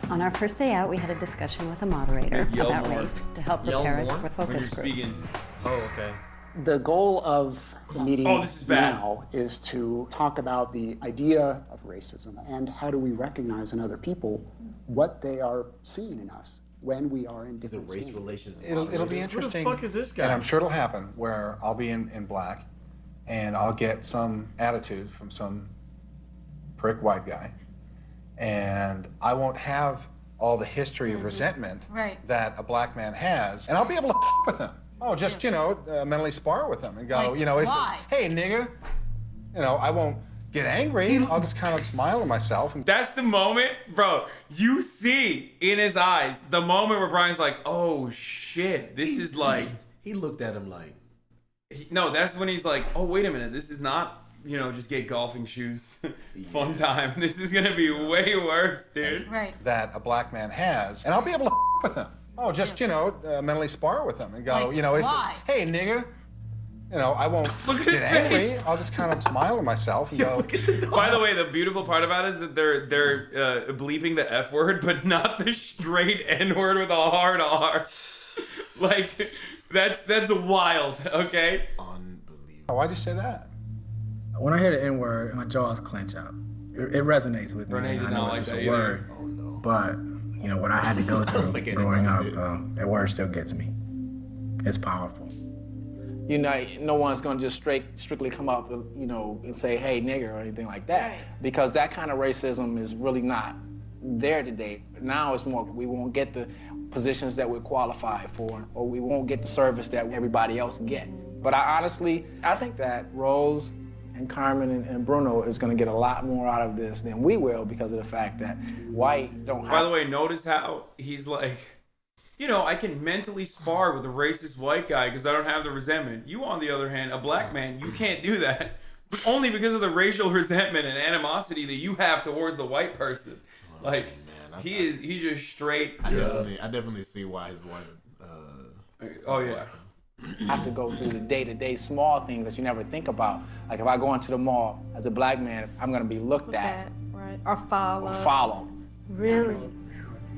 On our first day out, we had a discussion with a moderator about race to help prepare us for focus groups. Oh, okay. The goal of the meeting now is to talk about the idea of racism and how do we recognize in other people what they are seeing in us when we are in different race standings. relations. It'll be interesting. Who the fuck is this guy? And I'm sure it'll happen where I'll be in black and I'll get some attitude from some prick white guy. And I won't have all the history of resentment that a black man has. And I'll be able to with him. Oh, just, mentally spar with him and go, he says, hey, nigga. I won't get angry. I'll just kind of smile to myself. And that's the moment, bro, you see in his eyes, the moment where Brian's like, oh, shit, this is like... He looked at him like... No, that's when he's like, oh, wait a minute, this is not... just get golfing shoes. Fun time. This is gonna be way worse, dude. That a black man has. And I'll be able to with him. Oh, just, mentally spar with him and go, he says, hey, nigga. I won't get angry. I'll just kind of smile to myself and go. By the way, the beautiful part about it is that they're bleeping the F word, but not the straight N word with a hard R. Like, that's wild, okay? Unbelievable. Why'd you say that? When I hear the N-word, my jaws clench up. It resonates with me. Renee did I know not it's like just that a either. word, but what I had to go through growing up, that word still gets me. It's powerful. No one's gonna just strictly come up, and say, hey, nigger, or anything like that, because that kind of racism is really not there today. Now it's more, we won't get the positions that we're qualified for, or we won't get the service that everybody else get. But I think that Rose and Carmen and Bruno is going to get a lot more out of this than we will because of the fact that white don't have... By the way, notice how he's like, I can mentally spar with a racist white guy because I don't have the resentment. You, on the other hand, a black man, you can't do that. Only because of the racial resentment and animosity that you have towards the white person. Like, he's just straight... I definitely see why his wife... oh, yeah. have to go through the day-to-day small things that you never think about. Like if I go into the mall as a black man, I'm gonna be looked at. Right. Or follow. Really?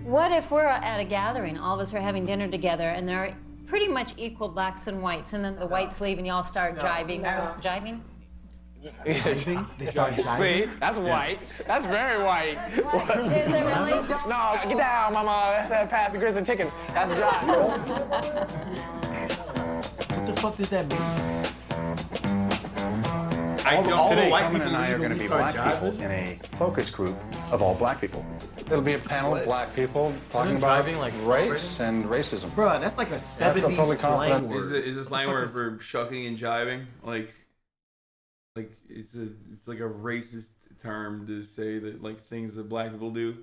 What if we're at a gathering, all of us are having dinner together, and there are pretty much equal blacks and whites, and then the whites leave and y'all start jiving? Jiving? They start jiving. See, that's white. That's very white. What? Is it really? No, get down, mama. That's pass the grits and chicken. That's jive. What the fuck does that mean? Today, Carmen and I are going to be black people in a focus group of all black people. It'll be a panel of black people talking about race and racism. Bro, that's like a 70s slang word. Is a slang word for shucking and jiving? Like it's like a racist term to say that like things that black people do.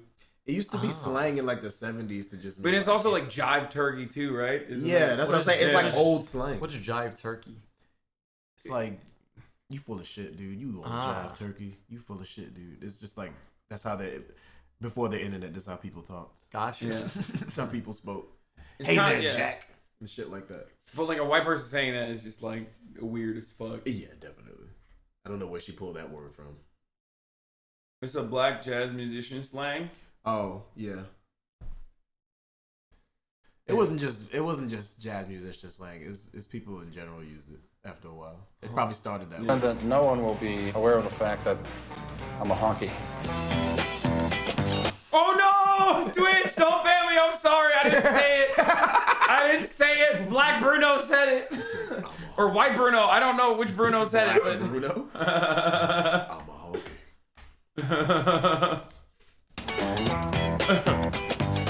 It used to be slang in like the 70s to just... But it's also like jive turkey too, right? That's what I'm saying. It's like old slang. What's jive turkey? It's like, you full of shit, dude. You old jive turkey. You full of shit, dude. It's just like, that's how before the internet, that's how people talk. Gotcha. Yeah. That's how people spoke. It's hey kinda, there, Jack. And shit like that. But like a white person saying that is just like weird as fuck. Yeah, definitely. I don't know where she pulled that word from. It's a black jazz musician slang. Oh, yeah. It wasn't just jazz musician slang. It's people in general use it after a while. It probably started that way. And that no one will be aware of the fact that I'm a honky. Oh no! Twitch, don't ban me. I'm sorry. I didn't say it. I didn't say it. Black Bruno said it. Or white Bruno. I don't know which Bruno said Black it. But... Bruno? I'm a honky.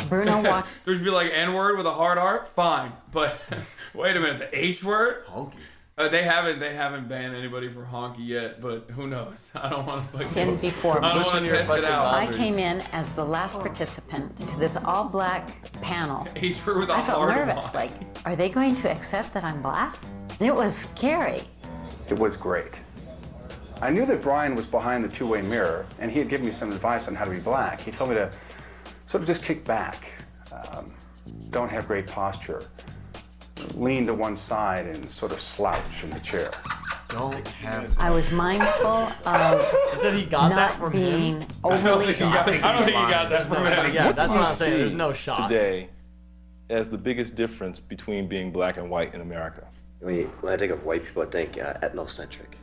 Bruno walked. There's be like N-word with a hard R, fine. But wait a minute, the H word? Honky. They haven't banned anybody for honky yet, but who knows? I don't want to in before me. I don't want to test it out. I came in as the last participant to this all-black panel. H word with a I felt hard nervous. Y. Like, are they going to accept that I'm black? It was scary. It was great. I knew that Brian was behind the two-way mirror, and he had given me some advice on how to be black. He told me to sort of just kick back, don't have great posture, lean to one side and sort of slouch in the chair. don't have. I was mindful of He said he got that not from being him. overly. I don't think he got that from him. Yeah, that's what I'm see saying. There's no shot. today as the biggest difference between being black and white in America? When I think of white people, I think ethnocentric.